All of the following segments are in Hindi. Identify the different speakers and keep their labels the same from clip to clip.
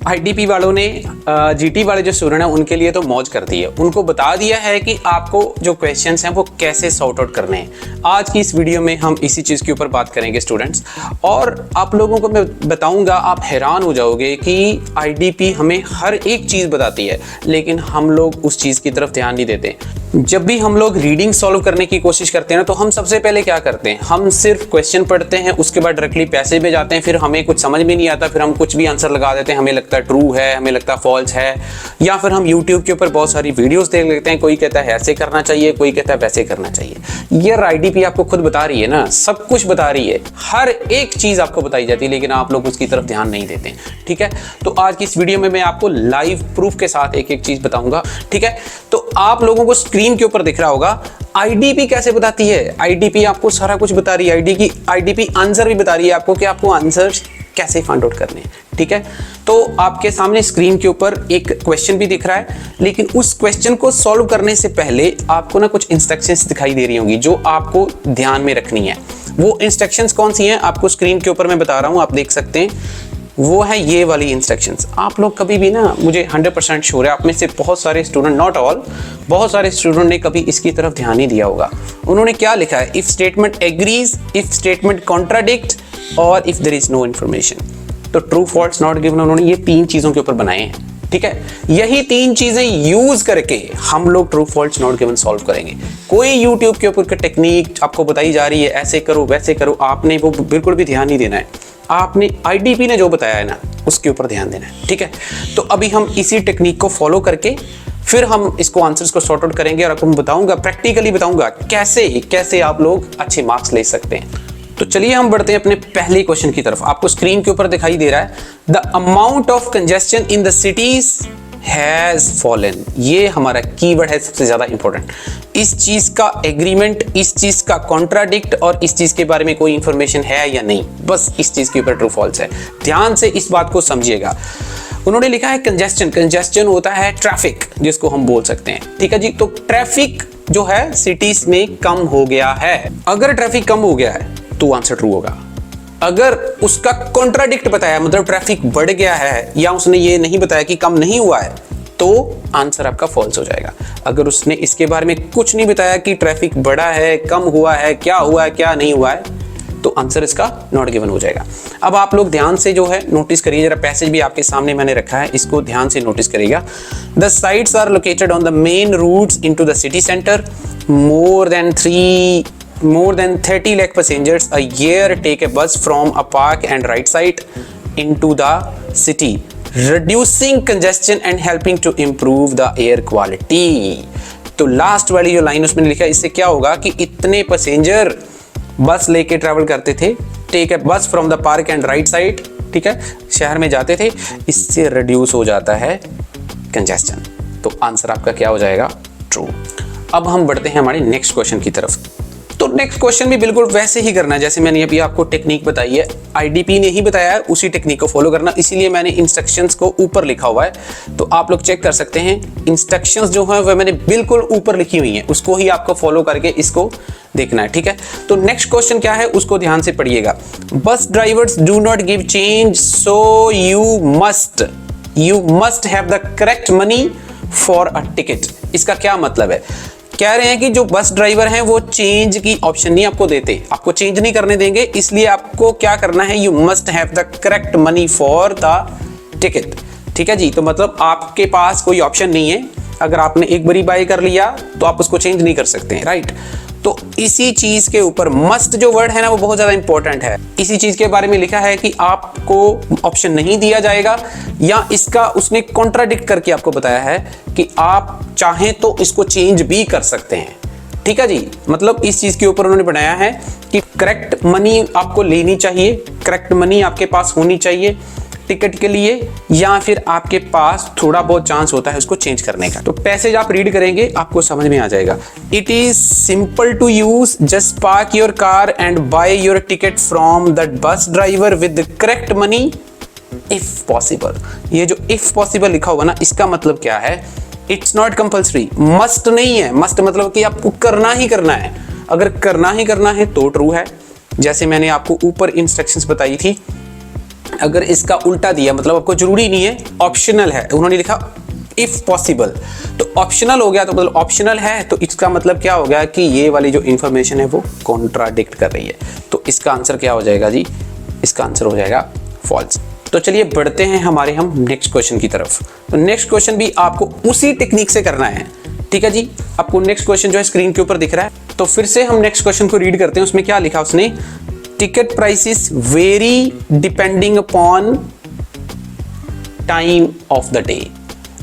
Speaker 1: आईडीपी वालों ने जीटी वाले जो स्टूडेंट हैं उनके लिए तो मौज कर दी है, उनको बता दिया है कि आपको जो क्वेश्चंस हैं वो कैसे सॉर्ट आउट करने हैं। आज की इस वीडियो में हम इसी चीज़ के ऊपर बात करेंगे स्टूडेंट्स, और आप लोगों को मैं बताऊंगा, आप हैरान हो जाओगे कि आईडीपी हमें हर एक चीज़ बताती है लेकिन हम लोग उस चीज़ की तरफ ध्यान नहीं देते। जब भी हम लोग रीडिंग सॉल्व करने की कोशिश करते हैं ना, तो हम सबसे पहले क्या करते हैं, हम सिर्फ क्वेश्चन पढ़ते हैं, उसके बाद डायरेक्टली पैसेज में जाते हैं, फिर हमें कुछ समझ में नहीं आता, फिर हम कुछ भी आंसर लगा देते हैं, हमें लगता है ट्रू है, हमें लगता है फॉल्स है, या फिर हम यूट्यूब के ऊपर बहुत सारी वीडियोस देख लेते हैं, कोई कहता है ऐसे करना चाहिए, कोई कहता है वैसे करना चाहिए। ये आईडीपी आपको खुद बता रही है ना, सब कुछ बता रही है, हर एक चीज आपको बताई जाती है, लेकिन आप लोग उसकी तरफ ध्यान नहीं देते। ठीक है, तो आज की इस वीडियो में मैं आपको लाइव प्रूफ के साथ एक एक चीज बताऊंगा। ठीक है, तो आप लोगों को स्क्रीन के ऊपर दिख रहा होगा आईडीपी कैसे बताती है। आईडीपी आपको सारा कुछ बता रही है, आईडीपी आंसर भी बता रही है आपको कि आपको आंसर कैसे फाइंड आउट करने हैं। ठीक है, तो आपके सामने स्क्रीन के ऊपर एक क्वेश्चन भी दिख रहा है, लेकिन उस क्वेश्चन को सॉल्व करने से पहले आपको ना कुछ इंस्ट्रक्शंस दिखाई दे रही होंगी जो आपको ध्यान में रखनी है। वो इंस्ट्रक्शंस कौन सी हैं आपको स्क्रीन के ऊपर मैं बता रहा हूं, आप देख सकते हैं। वो है ये वाली इंस्ट्रक्शंस। आप लोग कभी भी ना, मुझे 100% श्योर है आप में से बहुत सारे स्टूडेंट, नॉट ऑल, बहुत सारे स्टूडेंट ने कभी इसकी तरफ ध्यान नहीं दिया होगा। उन्होंने क्या लिखा है, if statement agrees, if statement contradict, और if there is no information. तो ट्रू फॉल्स नॉट गिवन उन्होंने ये 3 चीजों के ऊपर बनाए हैं। ठीक है, यही 3 चीजें यूज करके हम लोग true false not given solve करेंगे। कोई यूट्यूब के ऊपर का टेक्निक आपको बताई जा रही है, ऐसे करो वैसे करो, आपने वो बिल्कुल भी ध्यान नहीं देना है। आपने आईडीपी ने जो बताया है ना, उसके ऊपर ध्यान देना है। ठीक है, तो अभी हम इसी टेक्निक को फॉलो करके फिर हम इसको आंसर्स को सॉर्ट आउट करेंगे, और आपको बताऊंगा, प्रैक्टिकली बताऊंगा कैसे आप लोग अच्छे मार्क्स ले सकते हैं। तो चलिए हम बढ़ते हैं अपने पहले क्वेश्चन की तरफ। आपको स्क्रीन के ऊपर दिखाई दे रहा है, the amount of congestion in the cities has fallen. ये हमारा कीवर्ड है सबसे ज्यादा इंपॉर्टेंट। इस चीज का एग्रीमेंट, इस चीज का कॉन्ट्राडिक्ट, और इस चीज के बारे में कोई इंफॉर्मेशन है या नहीं, बस इस चीज के ऊपर ट्रू फॉल्स है। ध्यान से इस बात को समझिएगा। उन्होंने लिखा है कंजेस्शन, कंजेस्शन होता है ट्रैफिक, जिसको हम बोल सकते हैं। ठीक है जी, तो ट्रैफिक जो है सिटीज में कम हो गया है। अगर ट्रैफिक कम हो गया है तो आंसर ट्रू होगा। अगर उसका कॉन्ट्राडिक्ट बताया, मतलब ट्रैफिक बढ़ गया है, या उसने ये नहीं बताया कि कम नहीं हुआ है, तो आंसर आपका फॉल्स हो जाएगा। अगर उसने इसके बारे में कुछ नहीं बताया कि ट्रैफिक बढ़ा है, कम हुआ है, क्या हुआ है, क्या नहीं हुआ है, तो आंसर इसका नॉट गिवन हो जाएगा। अब आप लोग ध्यान से जो है नोटिस करिए, जरा पैसेज भी आपके सामने मैंने रखा है, इसको ध्यान से नोटिस करिएगा। The sites are located on the main routes into the city centre. More than 30 lakh passengers a year take a bus from a park and right side into the city, reducing congestion and helping to improve the air quality। तो लास्ट वाली जो लाइन उसमें लिखा है, इससे क्या होगा कि इतने पैसेंजर बस लेके ट्रैवल करते थे, टेक ए बस from the park and right side, ठीक है, शहर में जाते थे, इससे रिड्यूस हो जाता है कंजेस्शन। तो आंसर आपका क्या हो जाएगा, ट्रू। अब हम बढ़ते हैं हमारे नेक्स्ट क्वेश्चन की तरफ। तो नेक्स्ट क्वेश्चन भी बिल्कुल वैसे ही करना है जैसे मैंने अभी आपको टेक्निक बताई है, आईडीपी ने ही बताया है, उसी टेक्निक को फॉलो करना, इसीलिए मैंने इंस्ट्रक्शंस को ऊपर लिखा हुआ है। तो आप लोग चेक कर सकते हैं, इंस्ट्रक्शंस जो है वह मैंने बिल्कुल ऊपर लिखी हुई हैं, उसको ही आपको फॉलो करके इसको देखना है। ठीक है, तो नेक्स्ट क्वेश्चन क्या है उसको ध्यान से पढ़िएगा। Bus drivers do not give change, so you must have the correct money for a ticket. इसका क्या मतलब है, कह रहे हैं कि जो बस ड्राइवर हैं वो चेंज की ऑप्शन नहीं आपको देते, आपको चेंज नहीं करने देंगे, इसलिए आपको क्या करना है, you must have the correct money for the ticket. ठीक है जी, तो मतलब आपके पास कोई ऑप्शन नहीं है, अगर आपने एक बारी बाय कर लिया तो आप उसको चेंज नहीं कर सकते हैं, राइट। तो इसी चीज के ऊपर मस्ट जो वर्ड है ना, वो बहुत ज्यादा इंपॉर्टेंट है। इसी चीज के बारे में लिखा है कि आपको ऑप्शन नहीं दिया जाएगा, या इसका उसने कॉन्ट्राडिक्ट करके आपको बताया है कि आप चाहें तो इसको चेंज भी कर सकते हैं। ठीक है जी, मतलब इस चीज के ऊपर उन्होंने बनाया है कि करेक्ट मनी आपको लेनी चाहिए, करेक्ट मनी आपके पास होनी चाहिए टिकट के लिए, या फिर आपके पास थोड़ा बहुत चांस होता है उसको चेंज करने का। तो पैसेज आप रीड करेंगे आपको समझ में आ जाएगा। It is simple to use, just park your car and buy your ticket from the bus driver with correct money if possible. ये जो इफ पॉसिबल लिखा हुआ ना, इसका मतलब क्या है, इट्स नॉट कंपल्सरी, मस्ट नहीं है। मस्ट मतलब कि आपको करना ही करना है, अगर करना ही करना है तो ट्रू है। जैसे मैंने आपको ऊपर इंस्ट्रक्शंस बताई थी अगर इसका उल्टा दिया मतलब आपको जरूरी नहीं है, ऑप्शनल है, उन्होंने लिखा इफ पॉसिबल, तो ऑप्शनल हो गया, तो मतलब ऑप्शनल है तो इसका मतलब क्या हो गया कि ये वाली जो इंफॉर्मेशन है वो कॉन्ट्राडिक्ट कर रही है। तो इसका आंसर क्या हो जाएगा जी? इसका आंसर हो जाएगा फॉल्स। तो चलिए बढ़ते हैं हम नेक्स्ट क्वेश्चन की तरफ। तो नेक्स्ट क्वेश्चन भी आपको उसी टेक्निक से करना है, ठीक है जी। आपको नेक्स्ट क्वेश्चन जो है स्क्रीन के ऊपर दिख रहा है, तो फिर से हम नेक्स्ट क्वेश्चन को रीड करते हैं। उसमें क्या लिखा उसने, ticket prices very depending upon time of the day.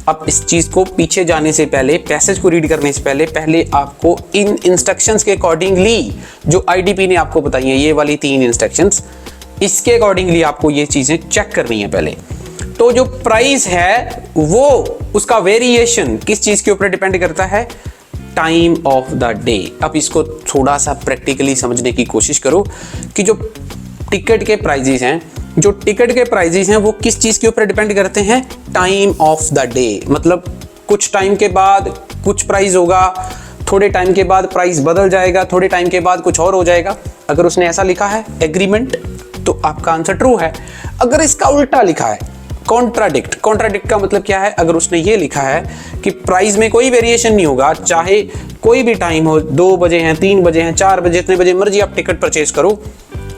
Speaker 1: अब इस चीज को पीछे जाने से पहले, पैसेज को रीड करने से पहले आपको इन इंस्ट्रक्शंस के अकॉर्डिंगली जो आईडीपी ने आपको बताई है, ये वाली 3 इंस्ट्रक्शंस, इसके अकॉर्डिंगली आपको ये चीजें चेक करनी है पहले। तो जो प्राइस है वो उसका वेरिएशन किस चीज के ऊपर डिपेंड करता है? Time of the day. अब इसको थोड़ा सा प्रैक्टिकली समझने की कोशिश करो कि जो टिकट के प्राइजेस हैं, वो किस चीज के ऊपर डिपेंड करते हैं? Time of the day. मतलब कुछ टाइम के बाद कुछ प्राइस होगा, थोड़े टाइम के बाद प्राइस बदल जाएगा, थोड़े टाइम के बाद कुछ और हो जाएगा। अगर उसने ऐसा लिखा है एग्रीमेंट, तो आपका आंसर ट्रू है। अगर इसका उल्टा लिखा है कॉन्ट्राडिक्ट का मतलब क्या है? अगर उसने ये लिखा है कि प्राइस में कोई वेरिएशन नहीं होगा, चाहे कोई भी टाइम हो, 2 बजे हैं, 3 बजे हैं, 4 बजे, जितने बजे मर्जी आप टिकट परचेज करो,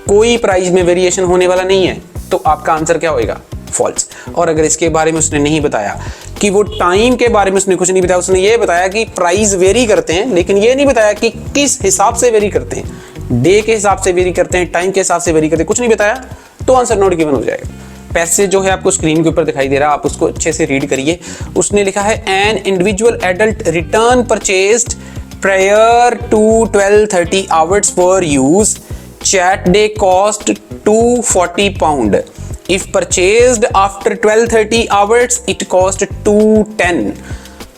Speaker 1: कोई प्राइस में वेरिएशन होने वाला नहीं है, तो आपका आंसर क्या होएगा? फॉल्स। और अगर इसके बारे में उसने नहीं बताया कि वो टाइम के बारे में उसने कुछ नहीं बताया, उसने ये बताया कि प्राइस वेरी करते हैं, लेकिन ये नहीं बताया कि किस हिसाब से वेरी करते हैं, डे के हिसाब से वेरी करते हैं, टाइम के हिसाब से वेरी करते हैं, कुछ नहीं बताया, तो आंसर नॉट गिवन हो जाएगा। पैसेज जो है आपको स्क्रीन के ऊपर दिखाई दे रहा है, आप उसको अच्छे से रीड करिए। उसने लिखा है an individual adult return purchased prior to 12:30 hours for use, chat day cost £240. If purchased after 12:30 hours, it cost $210.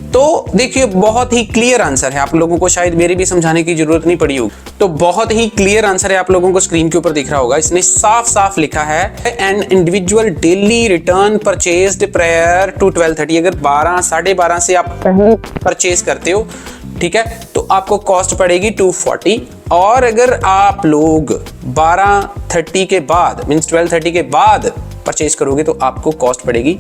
Speaker 1: तो देखिए बहुत ही क्लियर आंसर है, आप लोगों को शायद मेरे भी समझाने की जरूरत नहीं पड़ी होगी, तो बहुत ही क्लियर आंसर है, आप लोगों को स्क्रीन के ऊपर दिख रहा होगा। इसने साफ साफ लिखा है an individual daily return purchased prior to 12:30। अगर 12 साढ़े 12 से आप परचेज करते हो, ठीक है, तो आपको कॉस्ट पड़ेगी 240। और अगर आप लोग 12:30 के बाद मींस 12:30 के बाद परचेज करोगे तो आपको कॉस्ट पड़ेगी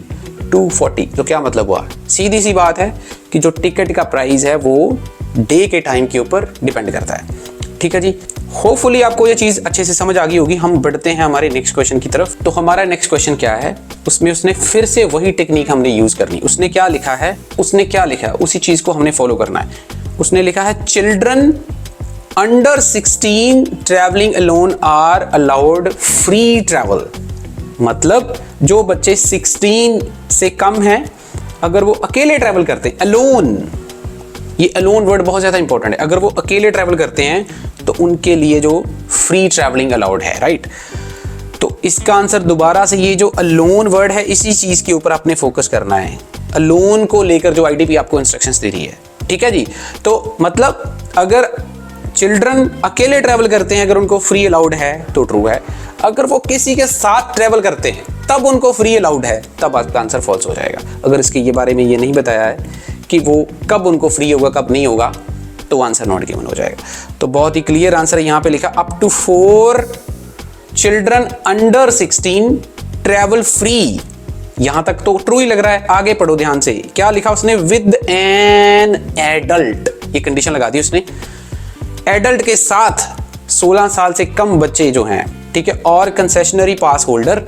Speaker 1: 240। तो क्या मतलब हुआ? सीधी सी बात है कि जो टिकट का प्राइस है वो डे के टाइम के ऊपर डिपेंड करता है। ठीक है जी, होपफुली आपको ये चीज अच्छे से समझ आ गई होगी। हम बढ़ते हैं हमारे नेक्स्ट क्वेश्चन की तरफ। तो हमारा नेक्स्ट क्वेश्चन क्या है, उसमें उसने फिर से वही टेक्निक हमने यूज करनी। उसने क्या लिखा है उसी चीज को हमने फॉलो करना है। उसने लिखा है children under 16 travelling alone are allowed free travel. मतलब जो बच्चे 16 से कम हैं, अगर वो अकेले ट्रैवल करते हैं, अलोन, ये अलोन वर्ड बहुत ज्यादा इंपॉर्टेंट है, अगर वो अकेले ट्रैवल करते हैं तो उनके लिए जो फ्री ट्रैवलिंग अलाउड है, राइट। तो इसका आंसर दोबारा से ये जो अलोन वर्ड है, इसी चीज के ऊपर आपने फोकस करना है। अलोन को लेकर जो आईडीपी आपको इंस्ट्रक्शंस दे रही है, ठीक है जी। तो मतलब अगर चिल्ड्रन अकेले ट्रैवल करते हैं, अगर उनको फ्री अलाउड है तो ट्रू है। अगर वो किसी के साथ ट्रैवल करते हैं तब उनको फ्री अलाउड है, तब आपका आंसर फॉल्स हो जाएगा। अगर इसके ये बारे में ये नहीं बताया है कि वो कब उनको फ्री होगा कब नहीं होगा, तो आंसर नॉट गिवन हो जाएगा। तो बहुत ही क्लियर आंसर यहाँ पे लिखा up to 4 children under 16 travel free. यहां तक तो ट्रू ही लग रहा है। आगे पढ़ो ध्यान से, क्या लिखा उसने, विद एन एडल्ट, ये कंडीशन लगा दी उसने, एडल्ट के साथ 16 साल से कम बच्चे जो हैं, ठीक है, और कंसेशनरी पास होल्डर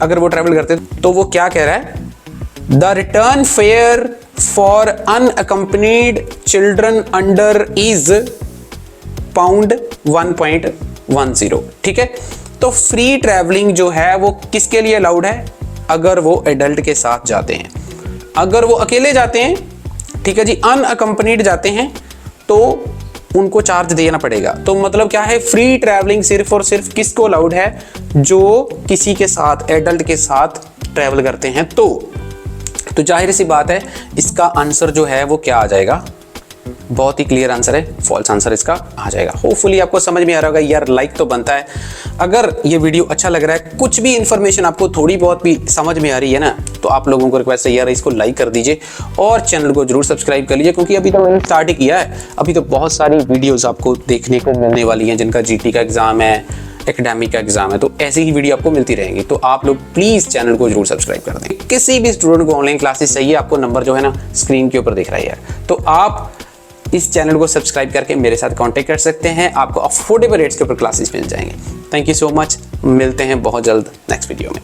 Speaker 1: अगर वो ट्रैवल करते तो वो क्या कह रहा है, the return fair for unaccompanied children under is £1.10। ठीक है, तो फ्री ट्रैवलिंग जो है वो किसके लिए अलाउड है, अगर वो एडल्ट के साथ जाते हैं। अगर वो अकेले जाते हैं, ठीक है जी, अनअकम्पनीड जाते हैं, तो उनको चार्ज देना पड़ेगा। तो मतलब क्या है, फ्री ट्रैवलिंग सिर्फ और सिर्फ किसको अलाउड है, जो किसी के साथ, एडल्ट के साथ ट्रैवल करते हैं। तो जाहिर सी बात है इसका आंसर जो है वो क्या आ जाएगा, बहुत ही क्लियर आंसर है, फॉल्स आंसर इसका आ जाएगा। होपफुली आपको समझ में आ रहा होगा। यार लाइक तो बनता है, अगर ये वीडियो अच्छा लग रहा है, कुछ भी इंफॉर्मेशन आपको थोड़ी बहुत भी समझ में आ रही है ना, तो आप लोगों को रिक्वेस्ट है यार इसको लाइक कर दीजिए और चैनल को जरूर सब्सक्राइब कर लीजिए, क्योंकि अभी तो मैंने स्टार्ट ही किया है। अभी तो बहुत सारी वीडियोस आपको देखने को मिलने वाली हैं, जिनका जीटी का एग्जाम है एकेडमिक का एग्जाम है, तो ऐसी ही वीडियो आपको मिलती रहेंगी। तो आप लोग प्लीज चैनल को जरूर सब्सक्राइब कर दें। किसी भी स्टूडेंट को ऑनलाइन क्लासेस चाहिए, आपको नंबर जो है ना स्क्रीन के ऊपर दिख रहा है, तो आप इस चैनल को सब्सक्राइब करके मेरे साथ कांटेक्ट कर सकते हैं। आपको अफोर्डेबल रेट्स के ऊपर क्लासेस मिल जाएंगे। थैंक यू सो मच, मिलते हैं बहुत जल्द नेक्स्ट वीडियो में।